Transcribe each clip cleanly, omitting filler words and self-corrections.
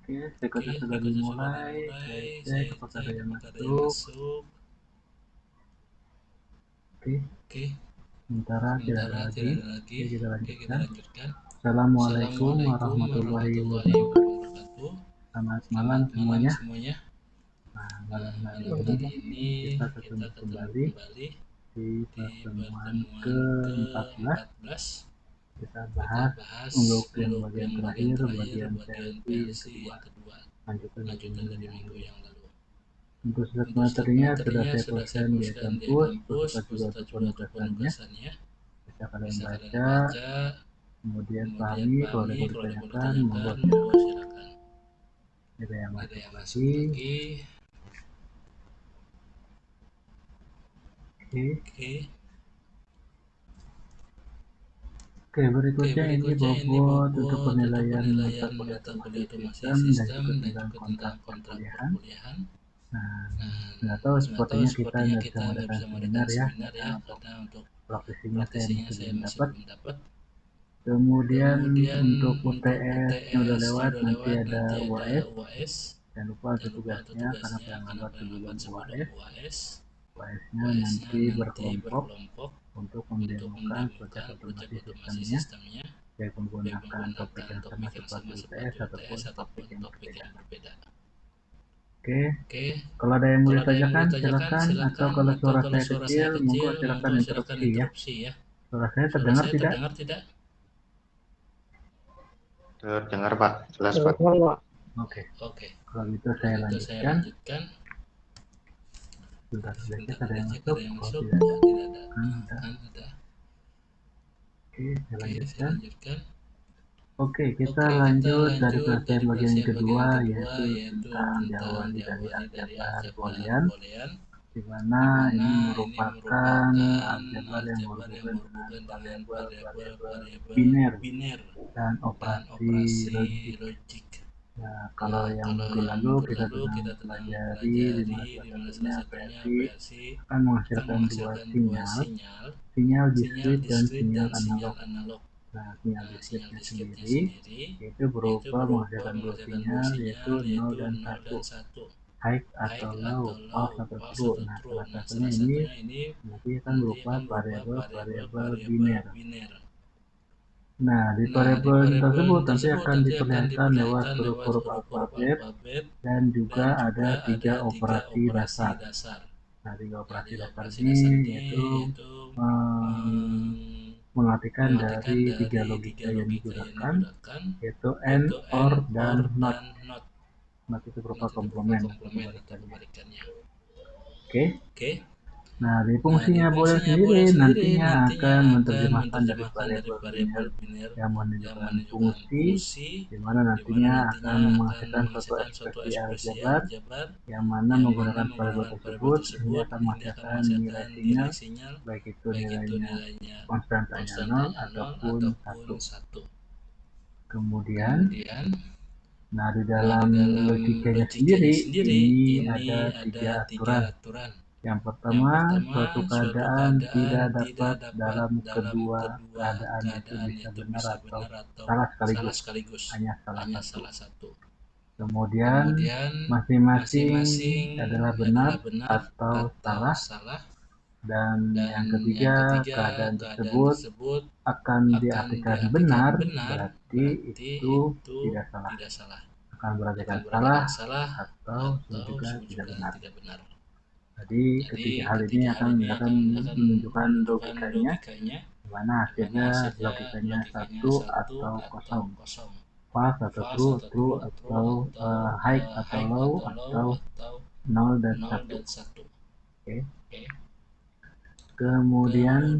Berikutnya sudah dimulai. Saya cek apakah ada yang masuk. Oke, sementara tidak ada lagi. Oke, kita lanjutkan. Assalamualaikum warahmatullahi wabarakatuh. Selamat malam semuanya. Nah, malam hari ini kita ketemu kembali di pertemuan ke-14. Kita bahas untuk yang bagian terakhir, bagian CLP yang kedua, lanjutan dari minggu yang lalu. Untuk slide materinya sudah saya posting di kampus, beserta juga untuk penugasannya. Bisa kalian baca, kemudian pahami. Kalau ada yang ditanyakan, monggo silakan. Ada yang masuk lagi. Oke, berikutnya ini bobot untuk penilaian mata kuliah otomasi sistem dan juga tentang kontrak perkuliahan. Nah, nggak tahu sepertinya kita nggak bisa mengadakan seminar ya, karena untuk praktisinya saya masih belum dapat. Kemudian untuk UTS yang udah lewat nanti ada UAS. Jangan lupa untuk tugasnya karena pengambat sebelum UAS. UAS-nya nanti berkelompok untuk mendemokan proses otomasi sistemnya, baik menggunakan topik yang sama seperti UTS ataupun topik yang berbeda. Oke, kalau ada yang mau ditanyakan silakan, atau kalau suara saya kecil, monggo silakan interupsi ya. Suara saya terdengar tidak? Terdengar Pak, jelas Pak. Oke, kalau gitu saya lanjutkan. Sudah cek ada yang masuk, kalau tidak ada, kan ada. Oke, saya lanjutkan. Oke, kita lanjut dari pelajaran bagian kedua, yaitu tentang diawali dari aljabar boolean, di mana ini merupakan aljabar yang berhubungan dengan variabel biner dan operasi logik. Nah, kalau yang minggu lalu kita sedang mempelajari di mana salah satunya versi akan menghasilkan dua sinyal diskrit dan sinyal analog. Nah, sinyal diskritnya sendiri itu berupa menghasilkan dua sinyal, yaitu 0 dan 1, high atau low, false atau true. Nah, salah satunya ini nanti akan berupa variabel biner. Nah, di variabel tersebut nanti akan diperlihatkan lewat huruf-huruf alfabet dan juga ada 3 operasi dasar. Nah, 3 operasi dasar ini yaitu mengartikan dari 3 logika yang digunakan, yaitu AND, OR, dan NOT. NOT itu berupa komplement atau kebalikannya. Oke. Nah, di fungsinya boolean sendiri nantinya akan menerjemahkan dari variabel biner yang menunjukkan fungsi, di mana nantinya akan menghasilkan suatu ekspresi aljabar yang mana menggunakan variabel tersebut ini akan menghasilkan nilai sinyal, baik itu nilainya konstantanya 0 ataupun 1. Kemudian, nah di dalam logikanya sendiri ini ada 3 aturan. Yang pertama, suatu keadaan tidak dapat dalam kedua keadaan, itu bisa benar atau salah sekaligus, hanya salah satu. Kemudian masing-masing adalah benar atau salah. Dan yang ketiga, keadaan tersebut akan diartikan benar, berarti itu tidak salah. Akan berartikan salah atau juga tidak benar. Jadi ketiga hal ini akan menunjukkan logikanya, di mana hasilnya logikanya 1 atau kosong, false atau true atau high atau low atau 0 dan 1. Oke. Kemudian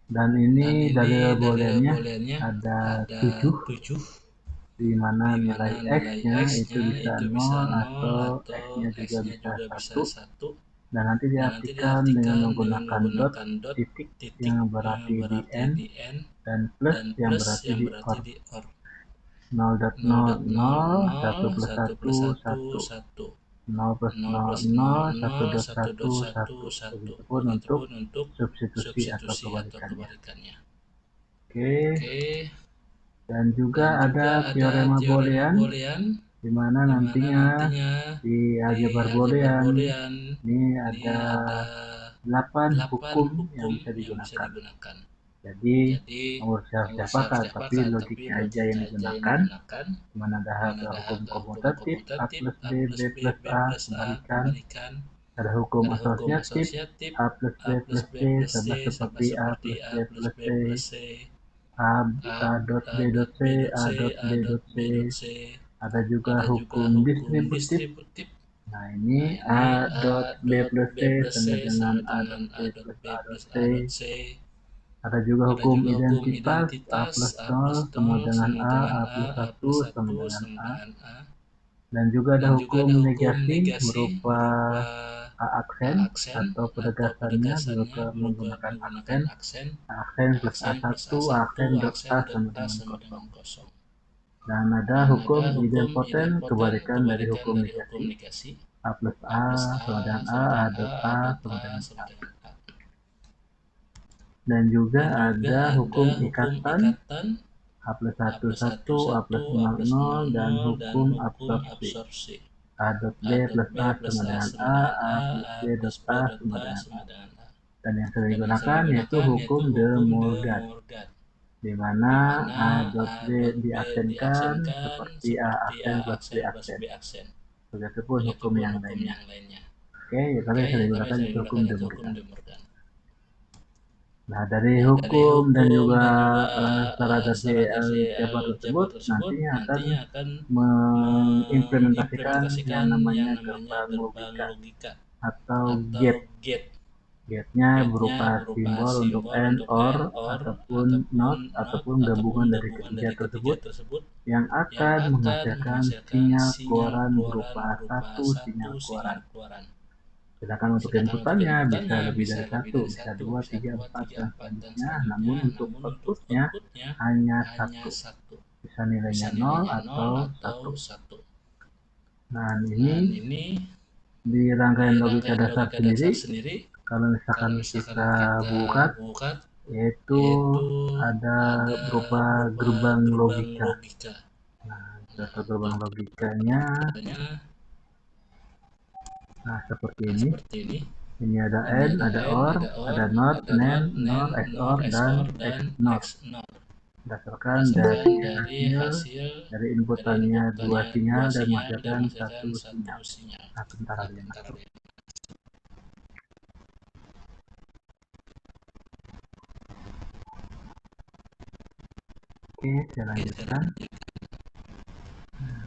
dan ini dalil booleannya ada 7, di mana nilai X-nya itu bisa 0 atau X-nya juga bisa 1, dan nanti diartikan dengan menggunakan dot, titik yang berarti di N, dan plus yang berarti di OR. 0.00, 1 plus 1, 1. 0 plus 0, 0, 1 plus 1, 1. Begitupun untuk substitusi atau kebalikannya. Oke. Dan juga ada teorema Boolean, di mana nantinya di aljabar Boolean ini ada 8 hukum yang bisa digunakan. Jadi nomor siapa-siapakah, tapi logiknya aja yang digunakan. Mana ada hukum komutatif A plus B, B plus A, kembalikan. Ada hukum asosiatif A plus B plus C, sama seperti A plus B plus C, A dot B dot C, A dot B dot C. Ada juga hukum distributif. Nah, ini A dot B plus C sama dengan A dot B plus A dot C. Ada juga hukum identitas A plus 0 sama dengan A plus 1 sama dengan A. Dan juga ada hukum negasi berupa A aksen atau penegasannya berupa menggunakan aksen. A aksen plus A1, A aksen dot A sama dengan kosong. Dan ada hukum idempoten kebalikan dari hukum negasi. A plus A sama dengan A dot A sama dengan A. Dan juga ada hukum ikatan A plus 1, 1, A plus 0, 0, dan hukum absorpsi. A dot B plus A sama dengan A plus B dot A sama dengan A. Dan yang sering digunakan yaitu hukum De Morgan, di mana A dot B diaksenkan seperti A aksen plus B aksen. Begitupun hukum yang lainnya. Oke, tadi yang sering digunakan itu hukum De Morgan. Nah, dari hukum dan juga secara dari aljabar tersebut nantinya akan mengimplementasikan yang namanya gerbang logika atau gate. Gate-nya berupa simbol untuk AND, OR, ataupun NOT, ataupun gabungan dari ketiga tersebut yang akan menghasilkan sinyal keluaran berupa satu sinyal keluaran. Sedangkan untuk inputannya bisa lebih dari satu, bisa 2, 3, 4, dan selanjutnya. Namun untuk outputnya hanya satu, bisa nilainya 0 atau 1. Nah, ini di rangkaian logika dasar sendiri, kalau misalkan kita buka, yaitu ada berupa gerbang logika. Nah, data gerbang logikanya, nah seperti ini. Ini ada AND, ada OR, ada NOT, NAND, NOR, XOR, dan XNOR. Berdasarkan dari hasil dari inputannya 2 sinyal dan menghasilkan 1 sinyal. Nah, sebentar lagi masuk. Oke, saya lanjutkan.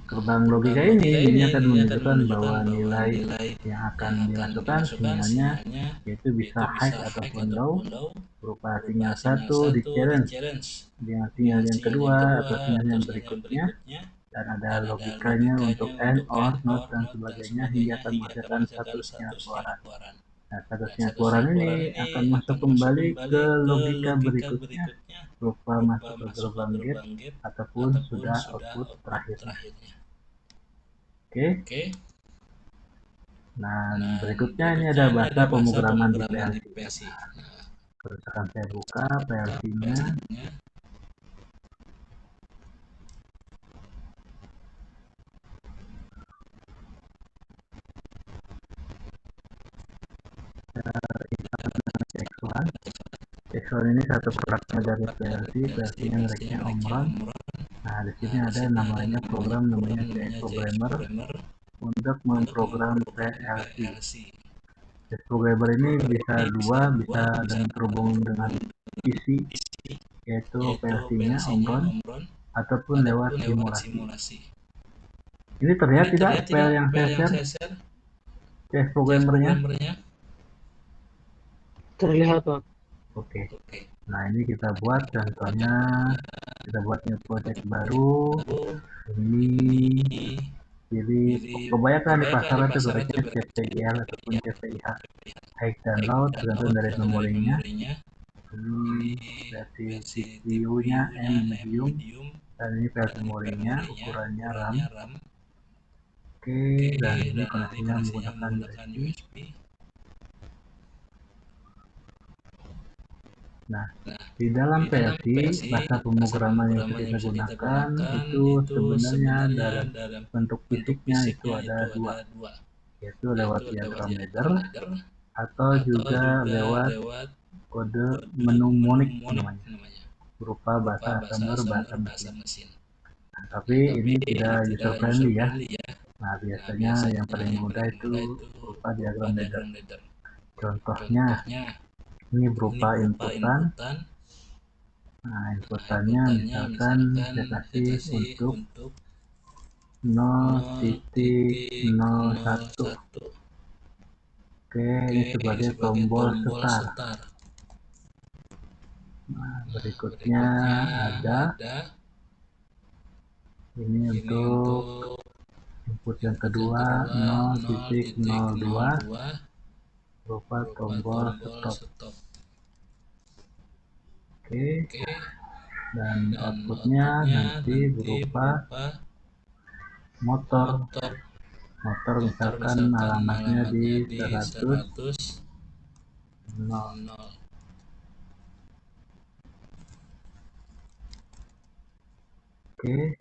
Gerbang logika ini akan menunjukkan bahwa nilai yang akan dimasukkan sinyalnya yaitu bisa high ataupun low berupa sinyal 1 di challenge dengan sinyal yang kedua atau sinyal yang berikutnya, dan ada logikanya untuk AND, OR, NOT, dan sebagainya hingga akan menghasilkan satu sinyal keluaran. Nah, satu sinyal keluaran ini akan masuk kembali ke logika berikutnya berupa masuk ke gerbang gate ataupun sudah output terakhirnya. Oke. Nah, berikutnya ini ada bahasa pemrograman di PLC. Kalau misalkan saya buka PLC-nya, X1 ini satu produknya dari PLC. PLC-nya mereknya Omron. Nah, di sini ada namanya program namanya CS Programmer untuk memprogram PLC. CS Programmer ini bisa dua, bisa dan terhubung dengan PC, yaitu PLC-nya Omron, ataupun lewat simulasi. Ini terlihat tidak file yang saya share? CS Programmer-nya? Terlihat, Pak. Oke. Nah, ini kita buat contohnya, kita buatnya project baru. Ini jadi kebanyakan di pasaran itu bereknya CPIL ataupun CPIH, high dan low tergantung dari memorinya. Ini versi CPU-nya medium, dan ini versi memorinya, ukurannya RAM. Oke, dan ini koneksinya menggunakan USB. Nah, Di dalam PLC, bahasa pemrograman yang kita gunakan itu sebenarnya dalam bentuk fisiknya itu ada dua, yaitu lewat diagram ladder atau juga lewat kode mnemonik namanya, berupa bahasa assembler, bahasa mesin. Nah, tapi ini tidak user friendly ya. Nah, biasanya yang paling mudah itu berupa diagram ladder. Contohnya, ini berupa inputan. Nah, inputannya misalkan saya kasih untuk 0,01. Oke, ini sebagai tombol start. Nah, berikutnya ada ini untuk input yang kedua 0,02 berupa tombol stop. Oke, dan outputnya nanti berupa motor misalkan alamatnya di 100 0. Oke,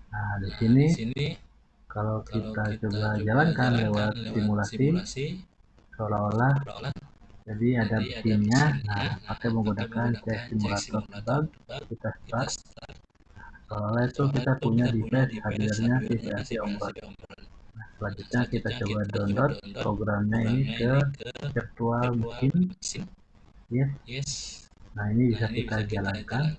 nah di sini kalau kita coba jalankan lewat simulasi, seolah-olah jadi ada mesinnya. Nah, pakai menggunakan cek simulator debug, kita start. Seolah-olah itu kita punya device hadirnya si PLC Omron. Nah, selanjutnya kita coba download programnya ini ke virtual machine. Yes. Nah, ini bisa kita jalankan.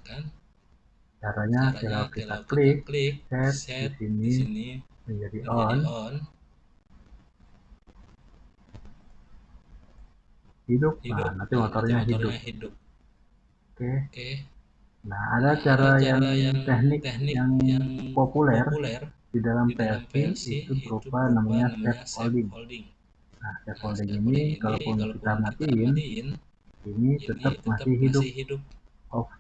Caranya kalau kita klik set di sini menjadi on, hidup. Nah, nanti motornya hidup. Oke. Nah, ada cara yang teknik yang populer di dalam PLC itu berupa namanya step holding. Nah, step holding ini kalaupun kita matiin, ini tetap masih hidup off.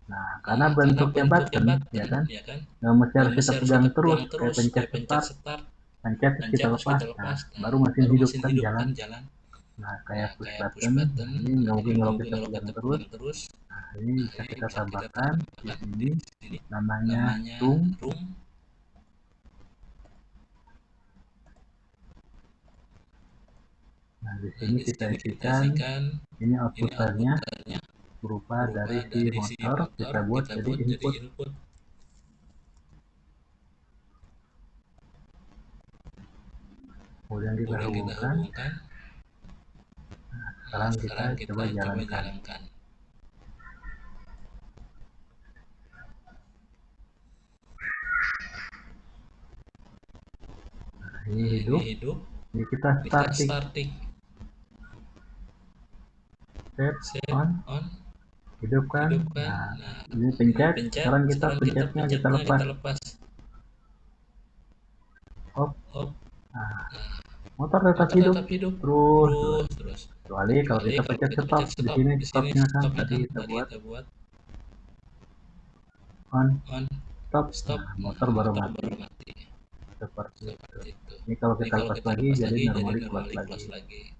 Nah, karena bentuknya button, ya kan, nggak mesti harus kita pegang terus kayak pencet start, pencet terus kita lepas. Nah, baru mesin hidup kan jalan. Nah, kayak push button, nah, ini nggak mungkin kalau kita pegang terus. Nah, ini bisa kita tambahkan di sini namanya room. Nah, di sini kita isikan ini outputannya berupa dari si motor, kita buat jadi input. Kemudian kita hubungkan. Nah, sekarang kita coba jalankan. Nah, ini hidup. Ini kita starting. Set on. Hidup kan? Nah, ini pencet. Sekarang kita pencetnya kita lepas. Hop. Nah, motor tetap hidup terus. Kecuali kalau kita pencet stop. Di sini stopnya kan tadi kita buat on, stop. Nah, motor baru mati. Seperti itu. Ini kalau kita lepas lagi jadi normally close lagi.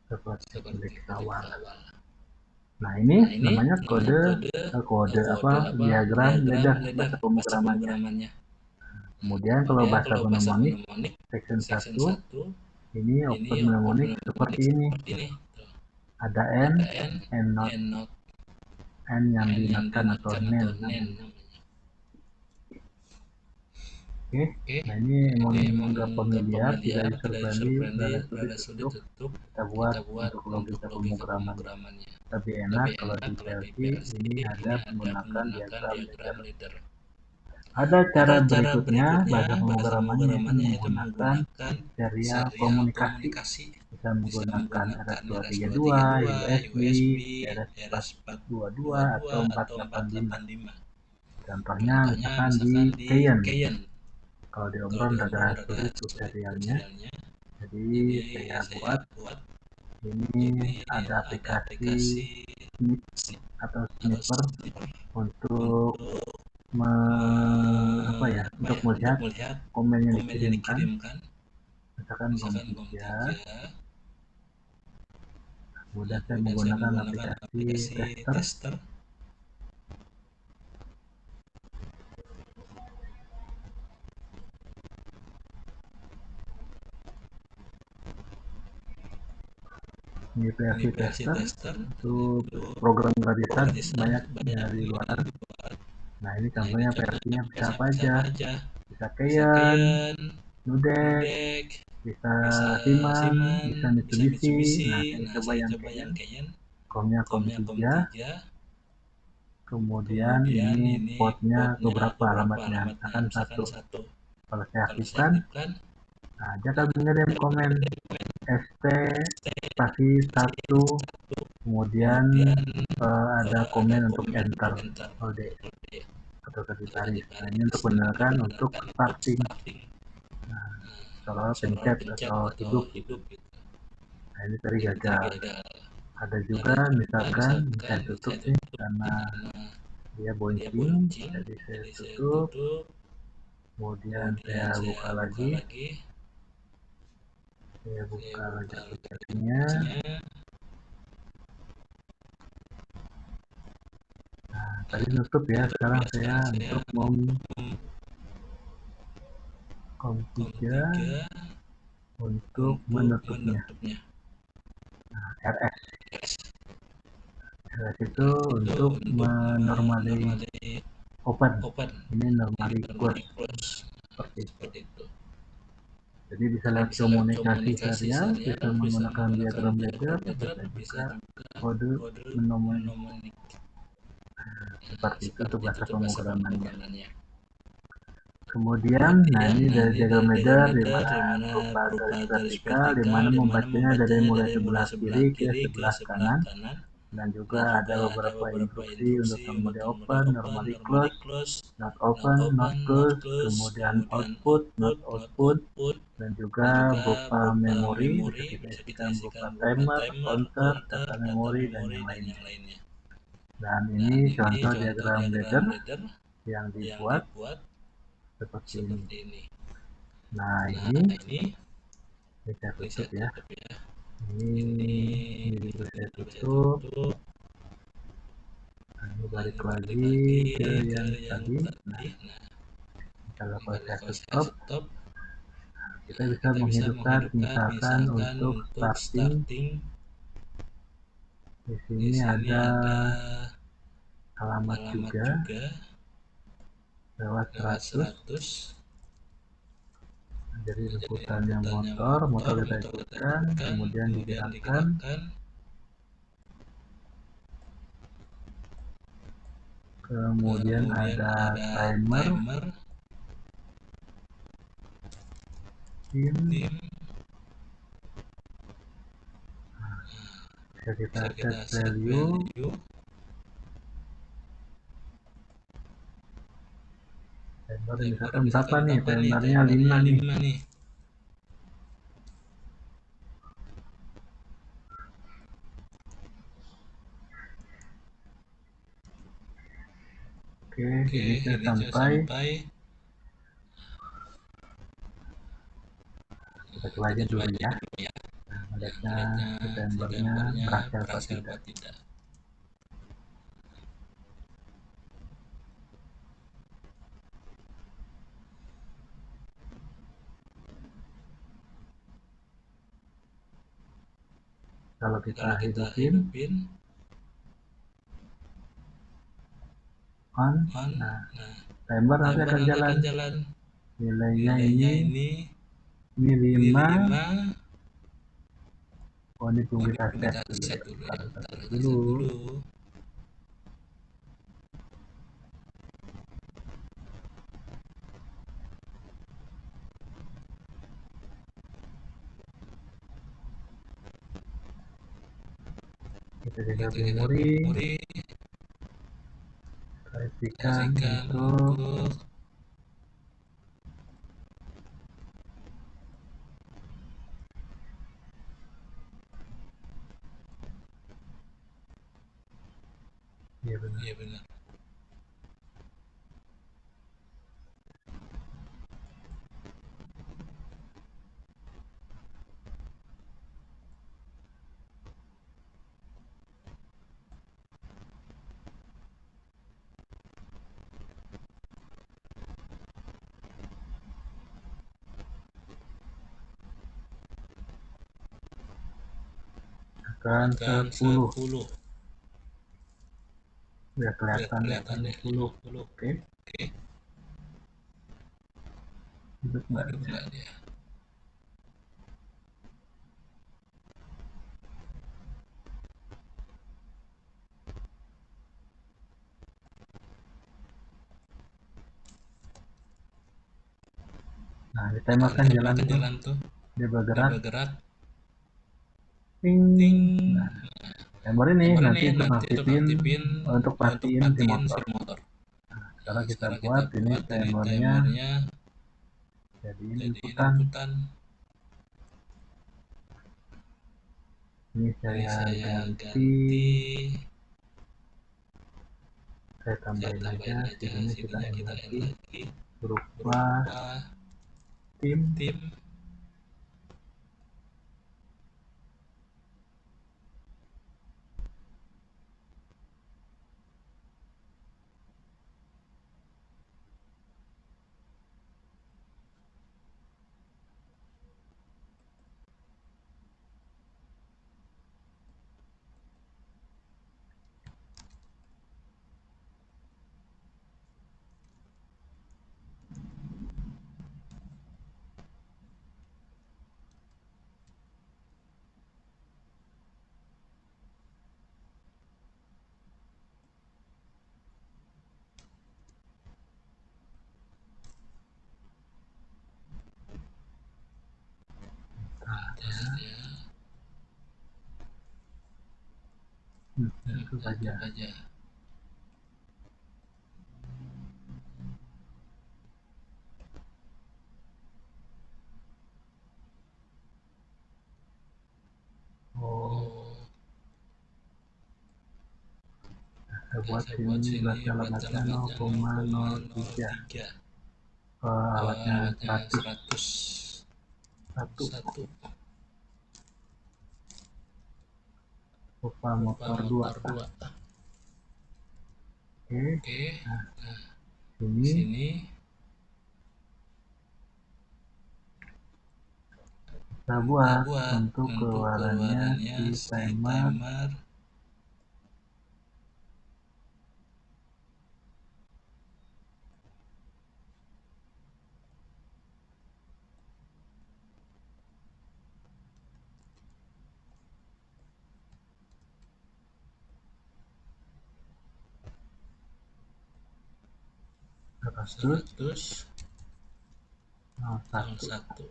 Seperti klik awal. Nah, ini namanya kode diagram ladder, bahasa pemrogramannya. Kemudian kalau bahasa mnemonik section 1 ini open mnemonik seperti ini. Ada n not, n yang dinotkan atau nen namanya. Oke, nah ini emang nggak familiar, tidak user friendly, agak sulit untuk kita buat untuk logika pemrogramannya. Lebih enak kalau di PLC ini ada menggunakan diagram ladder. Ada cara berikutnya bahasa pemrogramannya yaitu menggunakan serial komunikasi. Bisa menggunakan RS232, USB, RS422 atau 485. Contohnya misalkan di Cayenne. Kalau di Omron agak sulit untuk serialnya. Jadi saya buat ini ada aplikasi snip atau snipper untuk untuk melihat komen yang dikirimkan. misalkan COM3. Kemudian saya menggunakan aplikasi tester. Ini versi tester itu program gratisan banyak dari luar. Nah ini contohnya versinya bisa apa aja, bisa Kayan, Nudek, bisa Siman, bisa Mitsubishi. Nah saya coba yang Kayan, COM-nya COM3. Kemudian ini portnya beberapa alamatnya, misalkan 1. Kalau saya aktifkan, nah dia akan mengirim komen ST spasi 1, kemudian ada komen untuk enter OD atau sekretaris. Nah ini untuk menandakan untuk starting, soal pencet atau hidup gitu. Nah ini tadi gagal. Ada juga misalkan saya tutup nih karena dia bouncing, jadi saya tutup. Kemudian saya buka lagi, aplikasinya. Nah tadi tutup ya, sekarang saya untuk COM3 untuk menutupnya. Nah, RS itu untuk menormali open, ini normally close, seperti itu. Jadi bisa lewat komunikasi serial, bisa menggunakan diagram ladder, bisa juga kode mnemonik. Seperti itu untuk bahasa pemrogramannya. Kemudian, nah ini dari diagram ladder di mana berupa garis vertikal, di mana membacanya dari mulai sebelah kiri ke sebelah kanan, dan juga ada beberapa instruksi untuk normally open, normally close, not open, not close, kemudian output, not output, dan juga berupa memori, bisa kita isikan berupa timer, counter, data memori, dan yang lainnya. Dan ini contoh diagram ladder yang dibuat seperti ini. Nah ini saya tutup ya. Ini juga saya tutup. Nah, ini balik lagi ke yang tadi. Nah, kalau saya stop, kita bisa menghidupkan misalkan untuk starting. Di sini ada alamat juga lewat 100. Jadi inputannya motor kita ikutkan, kemudian digerakkan. Kemudian ada timer, bisa kita set value. Timer misalkan berapa nih? Timernya 5 nih. Oke, ini saya sampai. Kita coba aja dulu ya. Nah, melihatnya Septembernya berhasil atau tidak. Kalau kita hidupin on, nah timer nanti akan jalan. Nilainya ini 5. Oh ini tunggu kita set dulu ya. Taruh dulu. Kita jaga memori. Pastikan untuk iya benar. buatkan 10. Biar kelihatan ya, 50. Oke. Hidup nggak dia? Nah, di timer kan jalan tuh. Dia bergerak. Ting. Nah, timer ini nanti untuk pastiin si motor. Nah, sekarang kita buat ini timernya jadiin inputan. Ini saya ganti, saya tambahin aja, sini kita add lagi berupa tim. Itu saja. Saya buat sini beratnya 0,03. Alatnya 101. Rupa motor 2. Oke. Nah, sini kita buat untuk keluarannya si timer. Terus 01.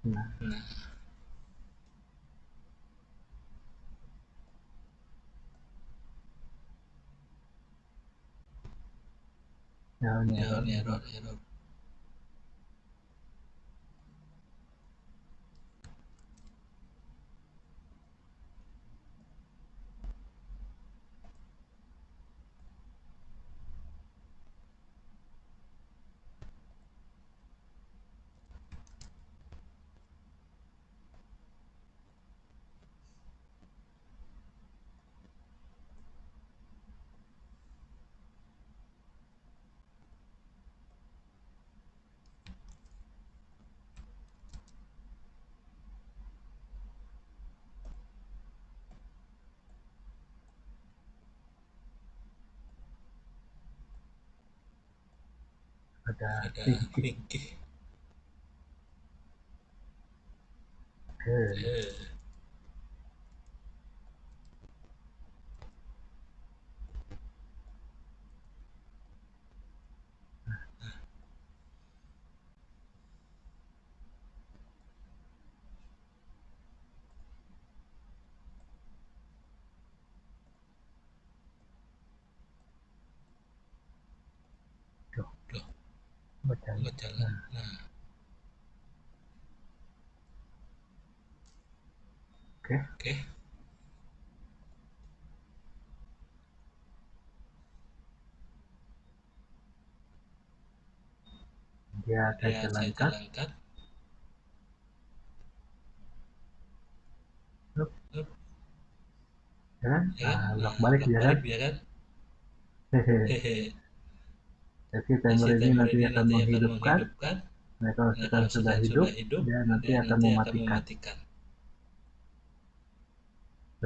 Nah. Ini error. Ada ringkih. Oke. Jalan. Nah. Oke. Dia saya jalankan. Ya, bolak balik ya kan? Hehehe. Jadi timer ini nanti akan menghidupkan. Nah, kalau sudah hidup, dia nanti akan mematikan.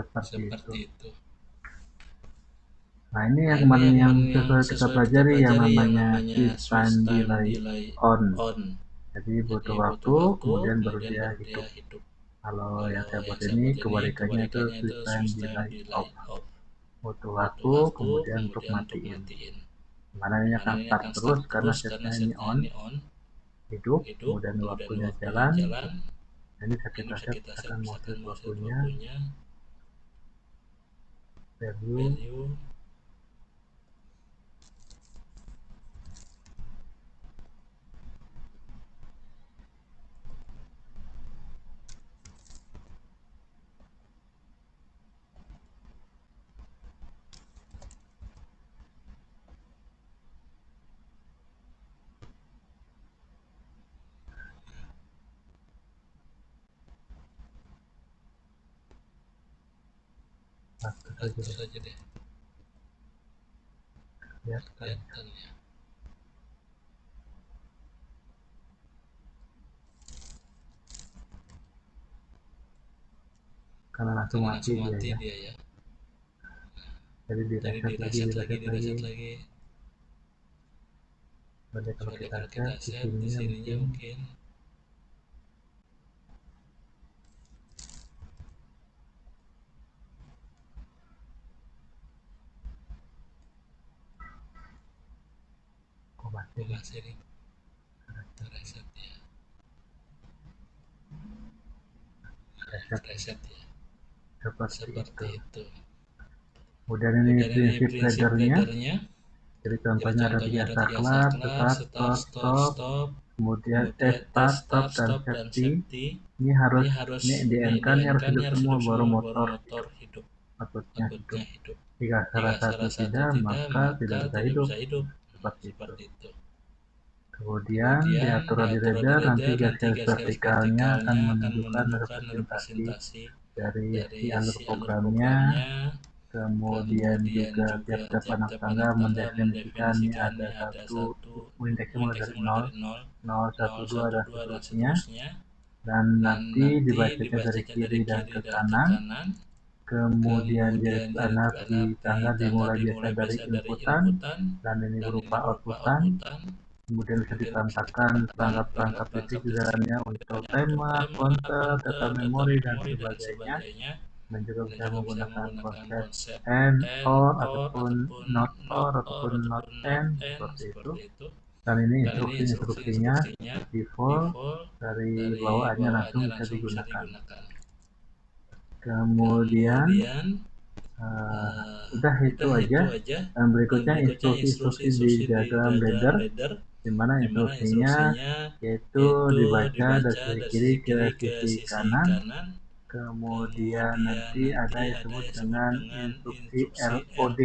seperti itu. Nah, ini yang kemarin yang sesuai kita pelajari yang namanya switch time delay on. Jadi butuh waktu, kemudian baru dia hidup. Kalau yang saya buat ini kebalikannya itu switch time delay off. Butuh waktu, kemudian untuk matiin. Mana ini akan start terus karena setnya ini on, hidup, kemudian waktunya jalan. Ini kita set akan mau set waktunya, value, satu saja deh. Lihat kan ya. Karena langsung mati dia ya. Jadi direset lagi. Jadi kalau kita set di sininya mungkin masih nih reset ya. Reset ya. Seperti itu. Kemudian ini prinsip laddernya. Jadi contohnya ada 3 saklar, start, stop, kemudian start, stop, dan safety. Ini harus di end kan harus hidup semua baru motor hidup. Outputnya hidup. Jika salah satu tidak, maka tidak bisa hidup. Seperti itu. Kemudian di aturan di ladder nanti garis vertikalnya akan menunjukkan representasi dari si alur programnya. Kemudian juga tiap-tiap anak tangga mendefinisikan ini ada satu indeksnya mulai dari 0, 0, 1, 2 dan seterusnya. Dan nanti dibacakan dari kiri dan ke kanan. Kemudian garis anak di tangga dimulai biasa dari inputan dan ini berupa outputan. Kemudian bisa ditambahkan perangkat-perangkat titik di dalamnya untuk timer, counter, data memori, dan sebagainya. Dan juga bisa menggunakan konsep AND, OR, ataupun NOT OR, ataupun NOT AND, seperti itu. Dan ini instruksinya default dari bawaannya langsung bisa digunakan. Kemudian udah itu aja. Dan berikutnya instruksi-instruksi di diagram ladder, di mana instruksinya yaitu dibaca dari sisi kiri ke sisi kanan. Kemudian nanti ada yang disebut dengan instruksi LOD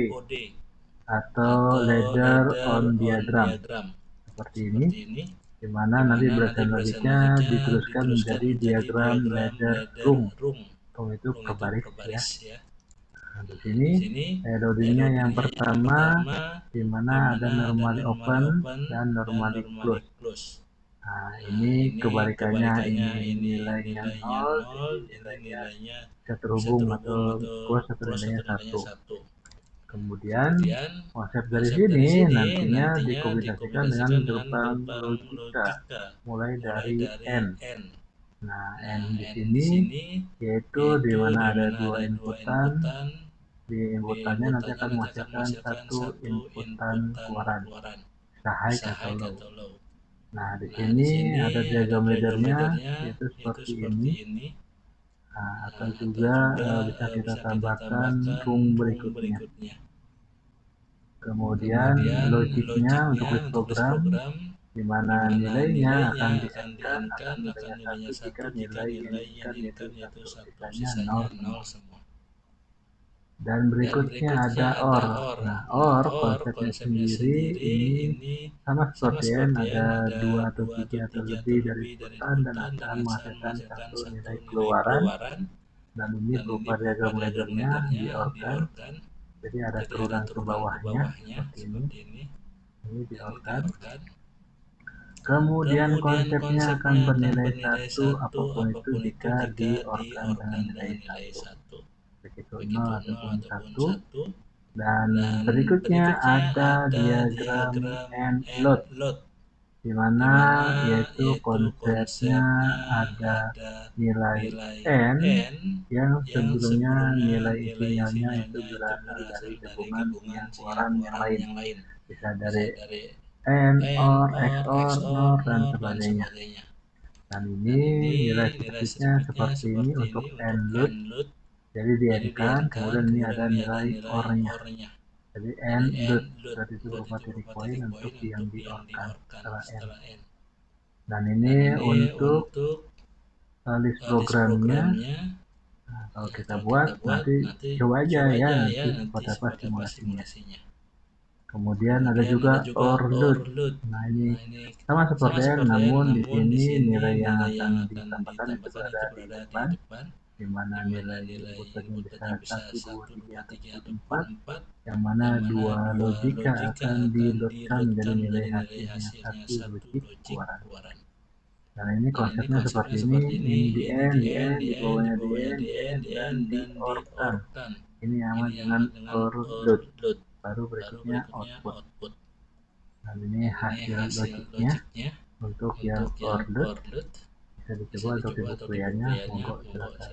atau ladder on diagram seperti ini, di mana nanti berdasarkan logiknya diteruskan menjadi diagram ladder rung. Rung itu per baris ya. Nah, di sini LOD-nya yang pertama, di mana ada normally open dan normally close. Nah, ini kebalikannya, ini nilainya 0, ini nilainya bisa terhubung atau close atau nilainya 1. Kemudian konsep dari sini nantinya dikombinasikan dengan gerbang logika mulai dari N. Nah, N di sini yaitu di mana ada 2 inputan. Di inputannya nanti akan menghasilkan 1 inputan keluaran, high atau low. Nah, di sini ada diagram laddernya yaitu seperti ini. Nah, atau juga bisa kita tambahkan rung berikutnya. Kemudian logiknya untuk list program, di mana nilainya akan di-N-kan akan nilainya 1 jika nilai yang diinginkan yaitu 1, sisanya 0 semua. Dan berikutnya ada OR. Nah, OR konsepnya sendiri ini sama seperti N, ada 2 atau 3 atau lebih dari inputan dan akan menghasilkan 1 nilai keluaran. Dan ini berupa diagram laddernya di OR kan. Jadi ada turunan ke bawahnya seperti ini. Ini di OR kan. Kemudian konsepnya akan bernilai 1 apapun itu jika di OR kan dengan nilai 1. Begitu 0 ataupun 1. Dan berikutnya ada diagram end load, di mana yaitu konsepnya ada nilai n yang sebelumnya nilai sinyalnya itu berasal dari gabungan sinyal keluaran yang lain, bisa dari n, or, xor, nor, dan sebagainya. Dan ini nilai spesifiknya seperti ini untuk n load, jadi di n kan, kemudian ini ada nilai or-nya. Jadi n load berarti itu berupa titik poin untuk yang di or-kan setelah n. Dan ini untuk list programnya. Nah, kalau kita buat nanti coba aja ya nanti seperti apa simulasinya. Kemudian ada juga or load. Nah ini sama seperti n, namun di sini nilai yang akan ditambahkan itu berada di depan, di mana nilai inputannya bisa 1, 2, 3, ataupun 4, yang mana 2 logika akan dilotkan menjadi nilai hasilnya 1 logik keluaran. Nah ini konsepnya seperti ini di N, di bawahnya di N, dan di OR kan. Ini sama dengan OR load. Baru berikutnya output. Nah ini hasil logiknya untuk yang OR load. Bisa dicoba untuk pembuktiannya, monggo silakan.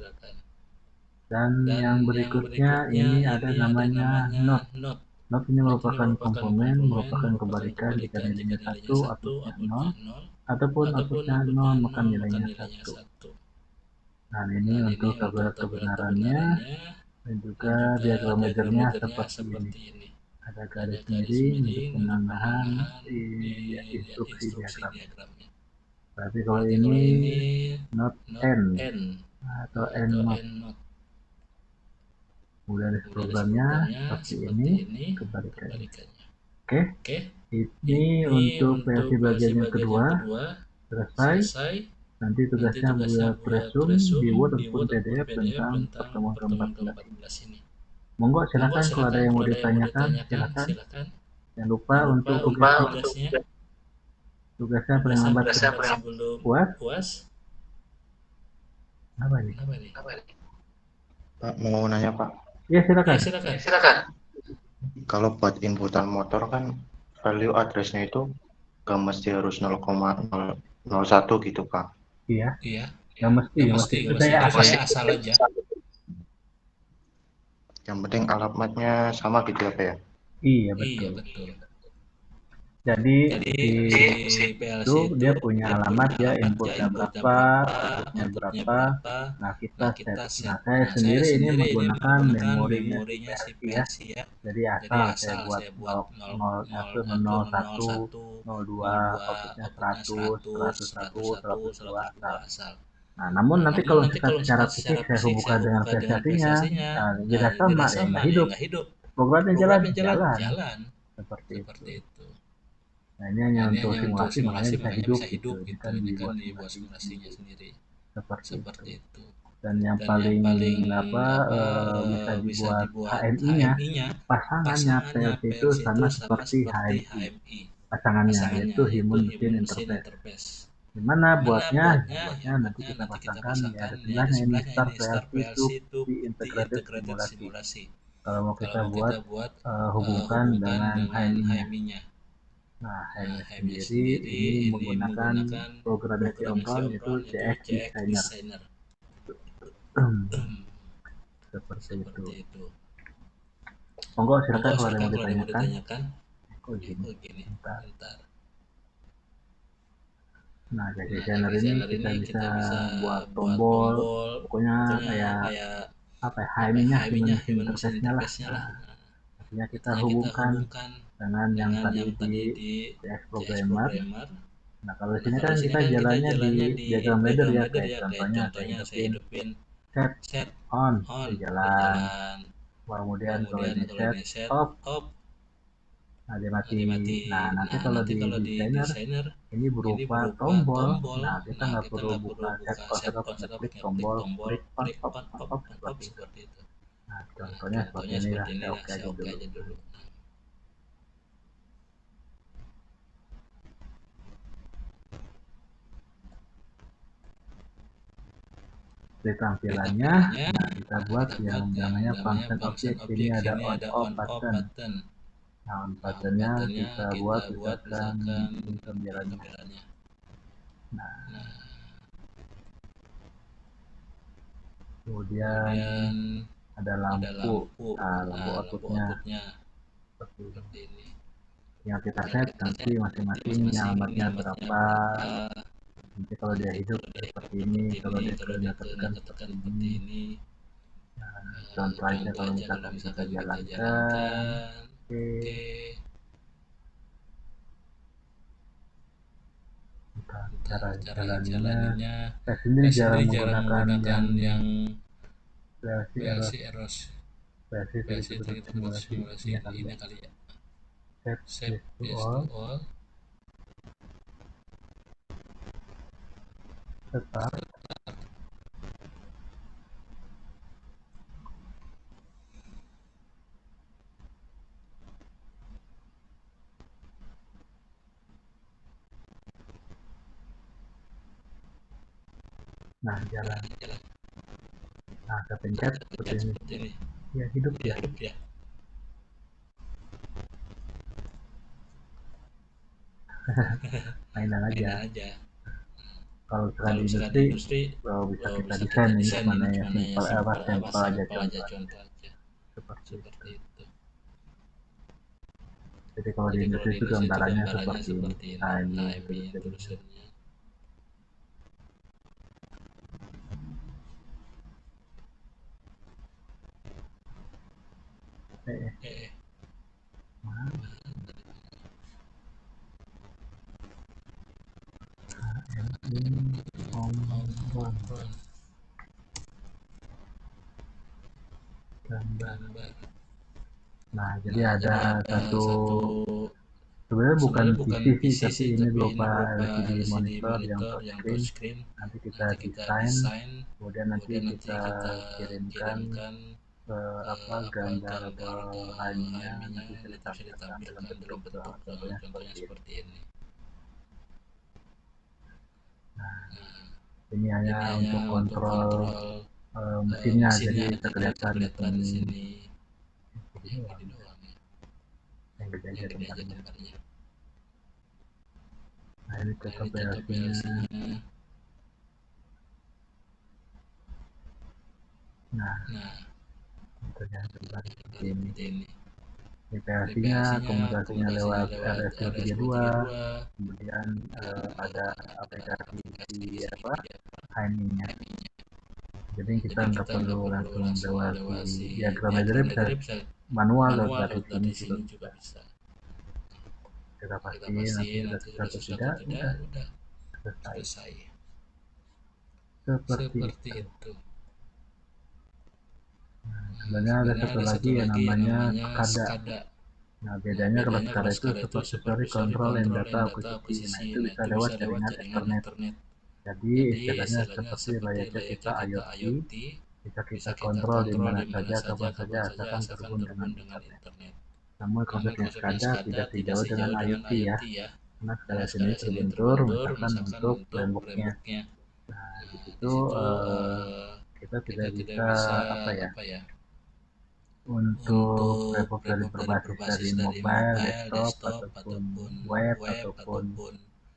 Dan yang berikutnya ini ada namanya not. Not ini merupakan komponen, merupakan kebalikan jika nilainya 1, outputnya 0, ataupun outputnya 0 maka nilainya 1. Nah ini untuk kebenarannya, dan juga diagram ledgernya seperti ini. Ada garis miring untuk penambahan instruksi diagramnya. Berarti kalau ini not n atau n not. Kemudian programnya seperti ini kebalikannya. Oke, ini untuk versi bagian yang kedua selesai. Nanti tugasnya buat presume di Word ataupun PDF tentang pertemuan ke-14 ini. Monggo silakan kalau ada yang mau ditanyakan silakan. Jangan lupa untuk tugasnya paling lambat puas. Apa ini? Pak, mau nanya Pak. Ya silakan. Kalau buat inputan motor kan value address-nya itu gak mesti harus 0,001 gitu Pak. Iya. Nggak mesti. Itu saya asal aja. Yang penting alamatnya sama gitu ya Pak ya? Iya betul. Jadi si PLC itu dia punya alamat ya, inputnya berapa, outputnya berapa. Nah kita set. Nah saya sendiri ini menggunakan memorinya si PLC ya. Jadi asal saya buat 01, 02, outputnya 100, 101, 102 asal. Nah, namun nanti kalau misalkan secara fisik saya hubungkan dengan VSAT-nya, nah, tidak sama ya, nggak hidup. Programnya jalan. Seperti itu. Nah, ini hanya untuk simulasi, makanya bisa hidup gitu. Ini kan dibuat simulasinya sendiri. Seperti itu. Dan yang paling bisa dibuat HMI-nya, pasangannya PLC itu sama seperti HMI. Pasangannya yaitu Human Machine Interface. Gimana buatnya nanti kita pasangkan ya ada tulisannya ini start PLC to be integrated simulasi. Kalau mau kita buat hubungkan dengan HMI-nya. Nah HMI sendiri ini menggunakan programnya si Om Ron itu CS Designer. Seperti itu. Monggo silakan kalau ada yang mau ditanyakan. Oh gini. Bentar. Nah, dari designer ini kita bisa buat tombol, pokoknya kayak HMI-nya, human interface-nya lah. Artinya kita hubungkan dengan yang tadi di CS Programmer. Nah, kalau di sini kan kita jalannya di diagram ladder ya, kayak contohnya saya hidupin set on, di jalan. Kemudian kalau ini set off, nah dia mati. Nah nanti kalau di designer ini berupa tombol. Nah kita nggak perlu buka set on set off, klik tombol klik on off seperti itu. Nah contohnya seperti ini lah, saya oke aja dulu. Di tampilannya, nah kita buat yang namanya function object. Ini ada on off button. Nah, on buttonnya kita buat misalkan ini tampilannya. Nah, kemudian ada lampu. Nah, lampu outputnya seperti ini. Yang kita set nanti masing-masing alamatnya berapa. Nanti kalau dia hidup seperti ini, kalau dia kena tertekan seperti ini. Nah, contoh aja kalau misalkan kita jalankan. Oke. Cara jalannya, saya sendiri jarang menggunakan yang versi eros, versi seperti simulasi ini kali ya. Set this to all, start. Nah, jalan. Nah, saya pencet seperti ini. Ya, hidup ya. Mainan aja. Kalau misalkan di industri, bisa kita desain ini mana ya, simple aja contoh. Seperti itu. Jadi kalau di industri itu gambarannya seperti ini. Nah, ini tulisannya. Gambar. Nah, jadi ada satu, sebenarnya bukan TV sih, tapi ini berupa LCD monitor yang touchscreen. Nanti kita desain, kemudian nanti kita kirimkan gambar atau lainnya nanti bisa ditampilkan dalam bentuk contohnya seperti ini. Nah, ini hanya untuk kontrol mesinnya, jadi bisa kelihatan di sini. Yang gede aja gambarnya. Nah, ini tetap versinya. Nah, ternyata seperti ini. Ini versinya, komunikasinya lewat RS232, kemudian ada aplikasi HMI-nya. Jadi kita nggak perlu langsung lewat diagram aja, bisa manual lewat dari sini juga bisa. Kita pastiin nanti sudah susah atau tidak, udah selesai. Seperti itu. Nah, sebenarnya ada satu lagi yang namanya SCADA. Nah, bedanya kalau SCADA itu Supervisory Control and Data Acquisition. Nah, itu bisa lewat jaringan Ethernet. Jadi istilahnya seperti layaknya kita IoT, bisa kita kontrol di mana saja, kapan saja, asalkan terhubung dengan internet. Namun konsepnya SCADA tidak sejauh dengan IoT ya, karena SCADA sini terbentur misalkan untuk frameworknya. Nah, di situ kita tidak bisa untuk framework dari berbasis dari mobile, desktop, ataupun web, ataupun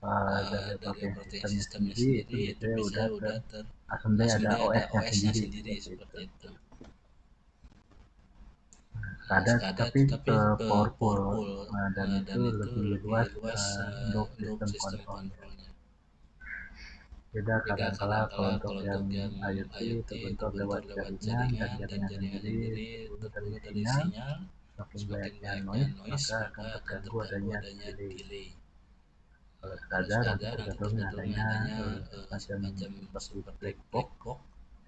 dari operating sistemnya sendiri, itu biasanya udah asumsi ada OS-nya sendiri seperti itu. Ada tapi powerful, dan itu lebih luas untuk sistem kontrolnya. Beda kadang-kala kalau untuk yang IoT terbentuk lewat jaringan dan jaringan sendiri terbunuh dari sinyal. Semakin banyaknya noise maka akan terganggu adanya delay. Kalau SCADA nanti tergantung adanya semacam seperti black box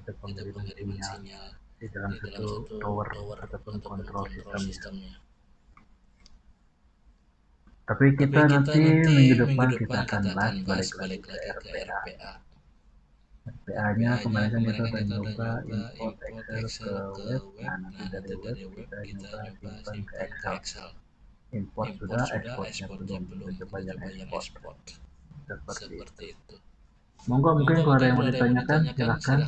itu pengiriman sinyal di dalam satu tower ataupun kontrol sistemnya. Tapi kita nanti minggu depan kita akan bahas balik lagi ke RPA. RPA-nya kemarin kan kita udah nyoba import Excel ke web. Nah, nanti dari web kita nyoba simpan ke Excel. Import sudah, exportnya belum. Kita coba yang export. Seperti itu. Monggo mungkin kalau ada yang mau ditanyakan silahkan.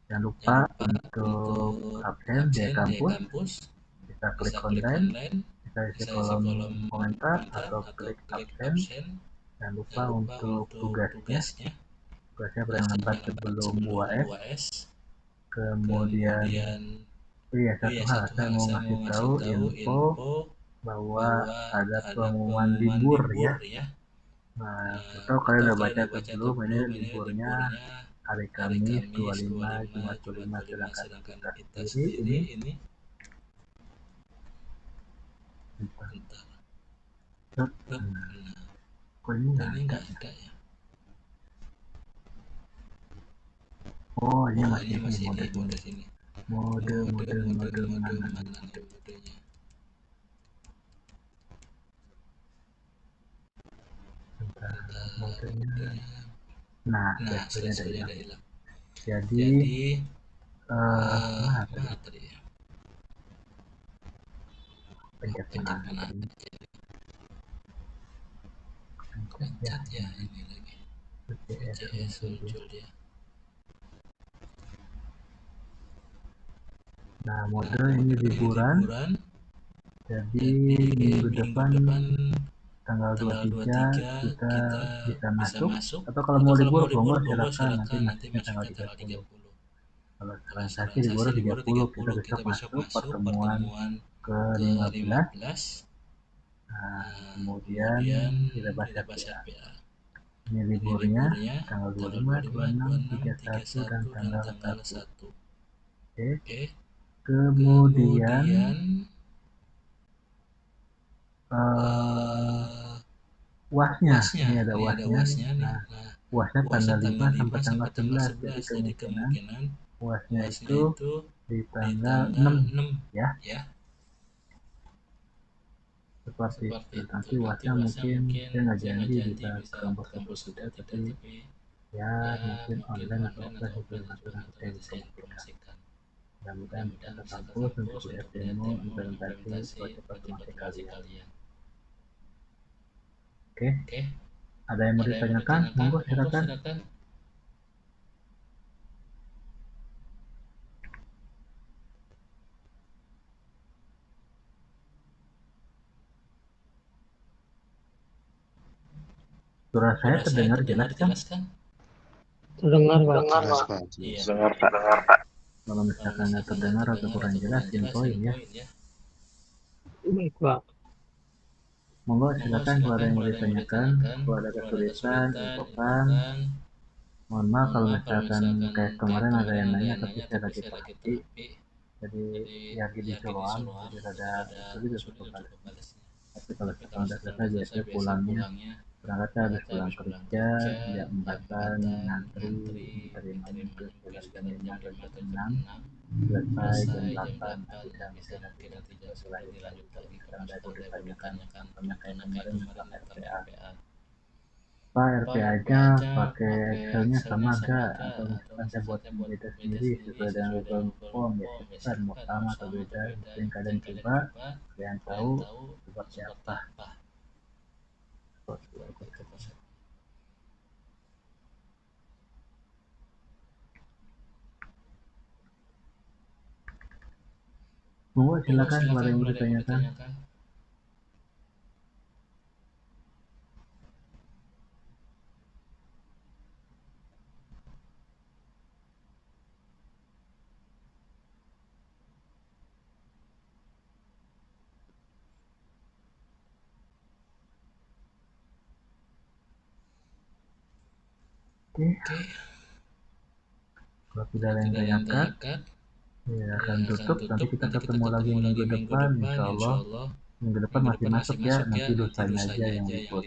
Jangan lupa untuk absen biaya kampus, bisa klik online, bisa isi kolom komentar atau klik absen. Jangan lupa untuk tugasnya paling lambat sebelum UAS. Kemudian iya, satu hal saya mau ngasih tahu info bahwa ada pengumuman libur ya. Nah, atau kalian udah baca atau belum, ini liburnya hari Kamis 25, Jumat 25, sedangkan kita sendiri ini kok ini nggak ada ya? Oh, ini masih ini mode mana modenya. Modenya. Nah, dashboardnya ada hilang. Jadi mana tadi? Pencet mana tadi? Pencet ya ini lagi. CS muncul dia. Nah, mode ini liburan. Jadi minggu depan tanggal 23 kita bisa masuk, atau kalau mau libur silakan, nanti masuknya tanggal 30. Kalau sekarang saya libur 30, kita besok masuk pertemuan ke-15. Nah, kemudian kita baca PA. Ini liburnya tanggal 25, 26, 31 dan tanggal 1. Oke. Kemudian UASnya, ini ada UASnya. Nah, UASnya tanggal 5 sampai tanggal 11, jadi kemungkinan UASnya itu di tanggal 6 ya. Seperti itu. Nanti UASnya mungkin saya nggak janji bisa ke kampus atau tidak, tapi ya mungkin online atau offline itu nanti saya bisa informasikan. Mudah-mudahan bisa ke kampus untuk lihat demo implementasi proyek otomasi kalian. Oke. Ada yang mau ditanyakan? Monggo silakan. Suara saya terdengar jelas kan? Terdengar, Pak. Dengar, Pak. Kalau misalkan nggak terdengar atau kurang jelas, infoin ya. Baik, Pak. Monggo silakan kalau ada yang mau ditanyakan, kalau ada kesulitan, infokan. Mohon maaf kalau misalkan kayak kemarin ada yang nanya tapi saya lagi perhati. Jadi ya gini soloan, jadi rada sulit untuk balasnya. Tapi kalau misalkan udah selesai, biasanya pulangnya berangkatnya habis pulang kerja, jam 4-an ngantri, diterima ke sekitar jam 5 atau jam 6, selesai jam 8, nanti nanti dilanjut lagi kalau misalkan ada yang ditanyakan, contohnya kayak kemarin tentang RPA. Pak, RPA-nya pakai Excel-nya sama nggak? Atau misalkan saya buat beda sendiri sesuai dengan Google Form, ya silakan mau sama atau beda, yang kalian coba, kalian tahu seperti apa. Monggo silakan kalau ada yang mau ditanyakan. Oke. Kalau tidak ada yang tanyakan, ya akan tutup. Nanti kita ketemu lagi minggu depan, insya Allah. Minggu depan masih masuk ya, nanti dosanya aja yang libur.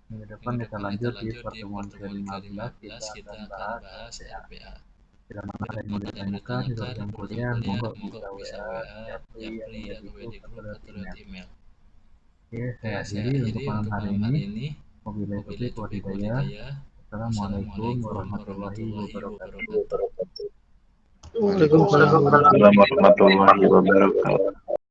Minggu depan kita lanjut di pertemuan ke-15, kita akan bahas RPA. Bila mana ada yang mau ditanyakan di luar jam kuliah, monggo bisa WA, Japri, atau Wedi Group, atau lewat email. Oke, saya akhiri untuk malam hari ini. Wabillahi taufiq wal hidayah. Assalamualaikum warahmatullahi wabarakatuh. Waalaikumsalam. Warahmatullahi wabarakatuh.